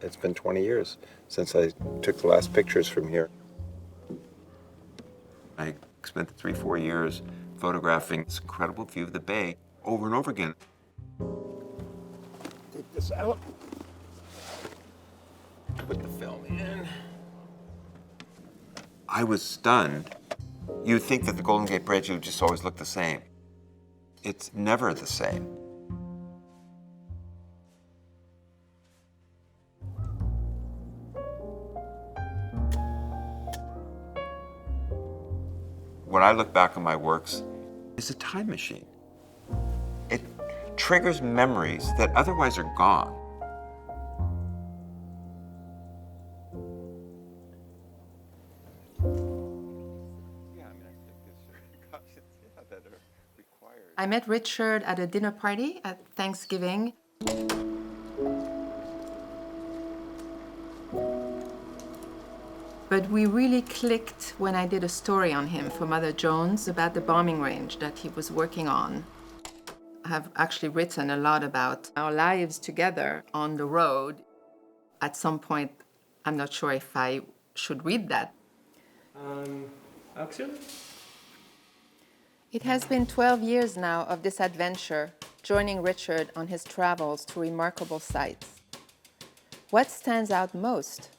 It's been 20 years since I took the last pictures from here. I spent 3-4 years photographing this incredible view of the bay over and over again. Take this out. Put the film in. I was stunned. You'd think that the Golden Gate Bridge would just always look the same. It's never the same. When I look back on my works, it's a time machine. It triggers memories that otherwise are gone. I met Richard at a dinner party at Thanksgiving. But we really clicked when I did a story on him for Mother Jones about the bombing range that he was working on. I have actually written a lot about our lives together on the road. At some point, I'm not sure if I should read that. Action? It has been 12 years now of this adventure, joining Richard on his travels to remarkable sites. What stands out most?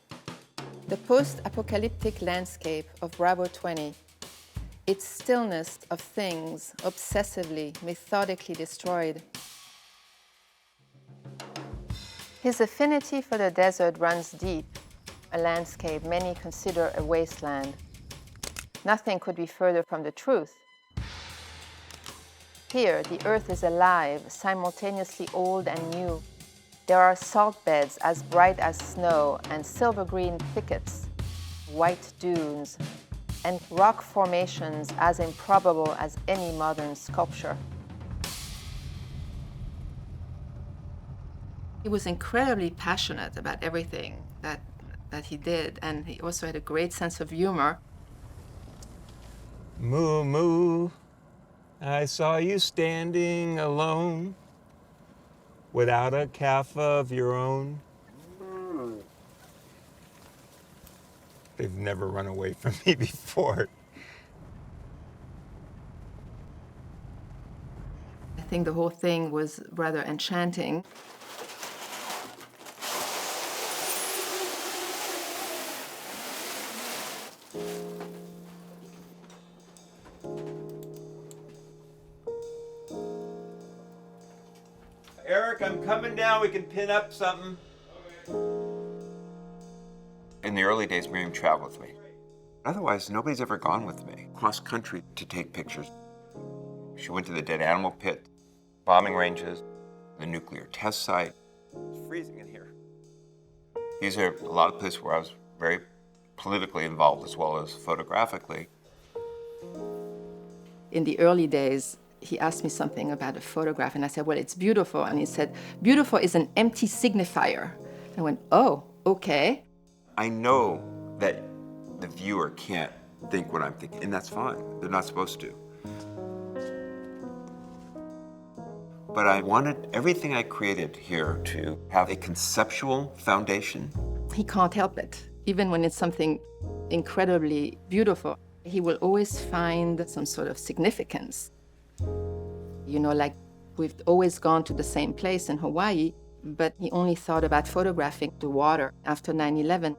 The post-apocalyptic landscape of Bravo 20, its stillness of things obsessively, methodically destroyed. His affinity for the desert runs deep, a landscape many consider a wasteland. Nothing could be further from the truth. Here, the earth is alive, simultaneously old and new. There are salt beds as bright as snow and silver-green thickets, white dunes, and rock formations as improbable as any modern sculpture. He was incredibly passionate about everything that he did, and he also had a great sense of humor. Moo, moo, I saw you standing alone without a calf of your own. They've never run away from me before. I think the whole thing was rather enchanting. Eric, I'm coming down. We can pin up something. In the early days, Miriam traveled with me. Otherwise, nobody's ever gone with me cross country to take pictures. She went to the dead animal pit, bombing ranges, the nuclear test site. It's freezing in here. These are a lot of places where I was very politically involved as well as photographically. In the early days, he asked me something about a photograph, and I said, well, it's beautiful. And he said, beautiful is an empty signifier. I went, oh, okay. I know that the viewer can't think what I'm thinking, and that's fine. They're not supposed to. But I wanted everything I created here to have a conceptual foundation. He can't help it, even when it's something incredibly beautiful. He will always find some sort of significance. You know, like we've always gone to the same place in Hawaii, but he only thought about photographing the water after 9/11.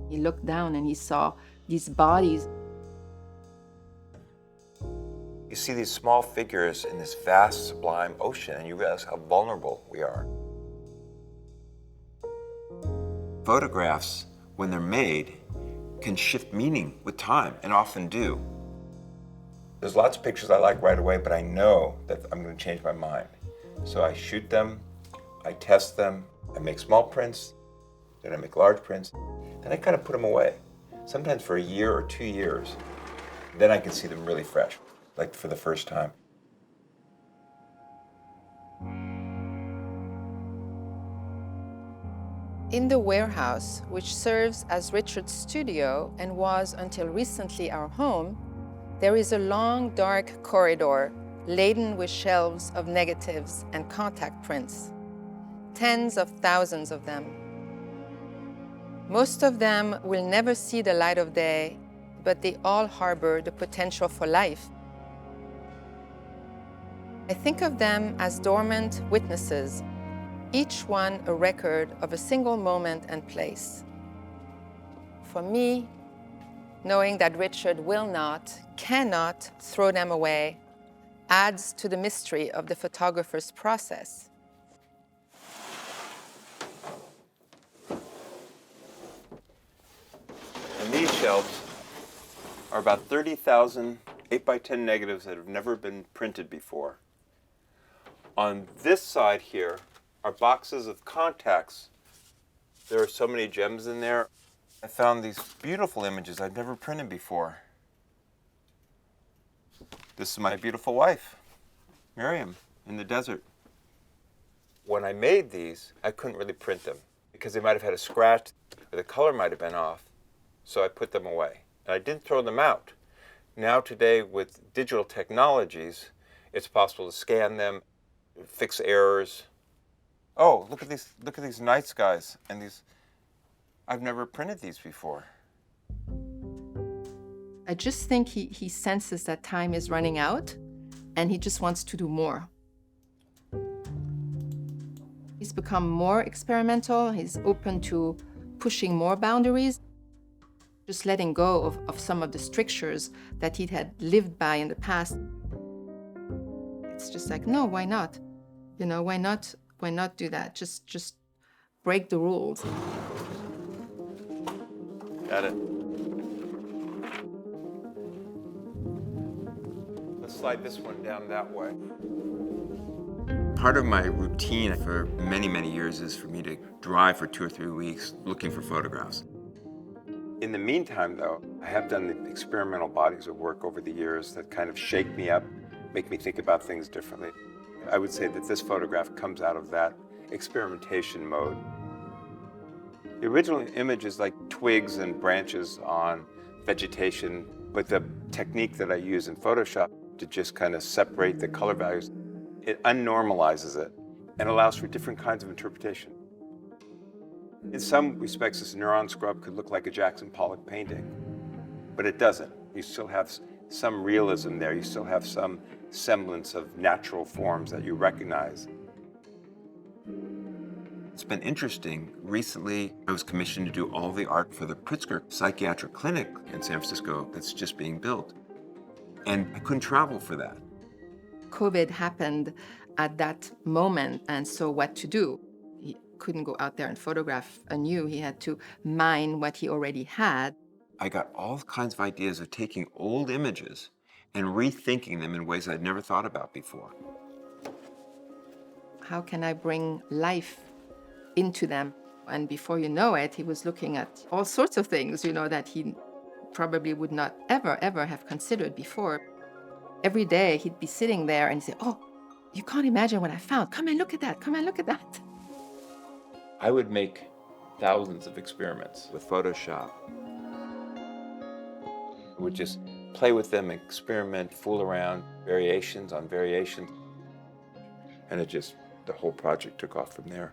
He looked down and he saw these bodies. You see these small figures in this vast, sublime ocean, and you realize how vulnerable we are. Photographs, when they're made, can shift meaning with time, and often do. There's lots of pictures I like right away, but I know that I'm going to change my mind. So I shoot them, I test them, I make small prints, then I make large prints, then I kind of put them away, sometimes for a year or 2 years. Then I can see them really fresh, like for the first time. In the warehouse, which serves as Richard's studio and was until recently our home, there is a long, dark corridor laden with shelves of negatives and contact prints, tens of thousands of them. Most of them will never see the light of day, but they all harbor the potential for life. I think of them as dormant witnesses, each one a record of a single moment and place. For me, knowing that Richard will not, cannot throw them away adds to the mystery of the photographer's process. And these shelves are about 30,000 8x10 negatives that have never been printed before. On this side here are boxes of contacts. There are so many gems in there. I found these beautiful images I'd never printed before. This is my beautiful wife, Miriam, in the desert. When I made these, I couldn't really print them because they might have had a scratch or the color might have been off. So I put them away. And I didn't throw them out. Now today with digital technologies, it's possible to scan them, fix errors. Oh, look at these night skies and these. I've never printed these before. I just think he senses that time is running out and he just wants to do more. He's become more experimental. He's open to pushing more boundaries, just letting go of some of the strictures that he had lived by in the past. It's just like, no, why not? You know, why not do that? Just break the rules. Got it. Let's slide this one down that way. Part of my routine for many, many years is for me to drive for 2 or 3 weeks looking for photographs. In the meantime, though, I have done the experimental bodies of work over the years that kind of shake me up, make me think about things differently. I would say that this photograph comes out of that experimentation mode. The original image is like twigs and branches on vegetation, but the technique that I use in Photoshop to just kind of separate the color values, it unnormalizes it and allows for different kinds of interpretation. In some respects, this neuron scrub could look like a Jackson Pollock painting, but it doesn't. You still have some realism there. You still have some semblance of natural forms that you recognize. It's been interesting. Recently, I was commissioned to do all the art for the Pritzker Psychiatric Clinic in San Francisco that's just being built. And I couldn't travel for that. COVID happened at that moment, and so what to do? He couldn't go out there and photograph anew. He had to mine what he already had. I got all kinds of ideas of taking old images and rethinking them in ways I'd never thought about before. How can I bring life into them? And before you know it, he was looking at all sorts of things, you know, that he probably would not ever have considered before. Every day he'd be sitting there and he'd say, oh, you can't imagine what I found. Come and look at that. Come and look at that. I would make thousands of experiments with Photoshop. I would just play with them, experiment, fool around, variations on variations. And the whole project took off from there.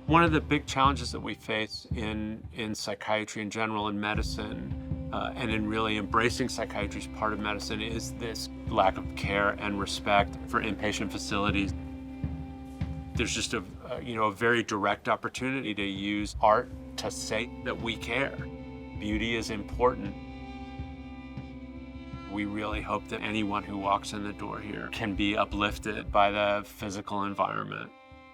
One of the big challenges that we face in psychiatry in general, in medicine, and in really embracing psychiatry as part of medicine is this lack of care and respect for inpatient facilities. There's just a very direct opportunity to use art to say that we care. Beauty is important. We really hope that anyone who walks in the door here can be uplifted by the physical environment,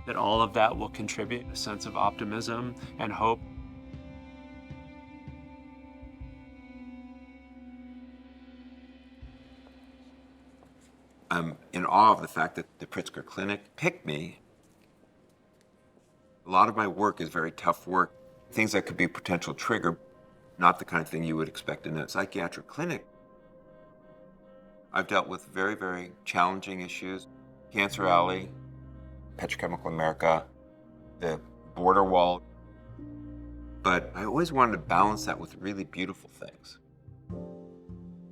that all of that will contribute a sense of optimism and hope. I'm in awe of the fact that the Pritzker Clinic picked me. A lot of my work is very tough work, things that could be a potential trigger, not the kind of thing you would expect in a psychiatric clinic. I've dealt with very, very challenging issues. Cancer Alley, Petrochemical America, the border wall. But I always wanted to balance that with really beautiful things.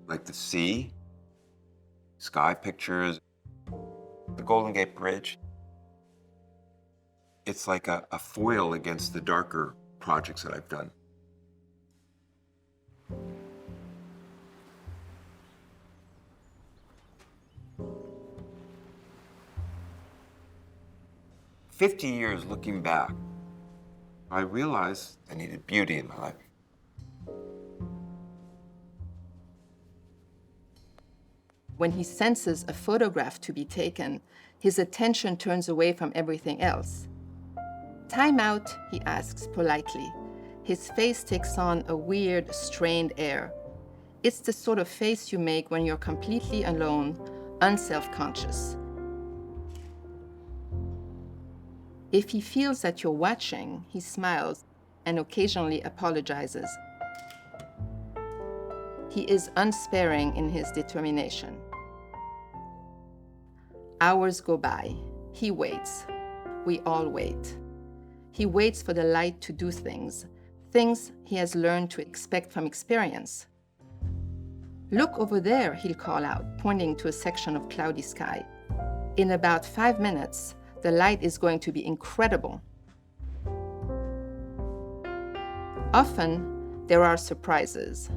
Like the sea, sky pictures. The Golden Gate Bridge, it's like a foil against the darker projects that I've done. "50 years looking back, I realized I needed beauty in my life. When he senses a photograph to be taken, his attention turns away from everything else. Time out, he asks politely. His face takes on a weird, strained air. It's the sort of face you make when you're completely alone, unself-conscious. If he feels that you're watching, he smiles and occasionally apologizes. He is unsparing in his determination. Hours go by. He waits. We all wait. He waits for the light to do things he has learned to expect from experience. Look over there, he'll call out, pointing to a section of cloudy sky. In about 5 minutes, the light is going to be incredible. Often, there are surprises.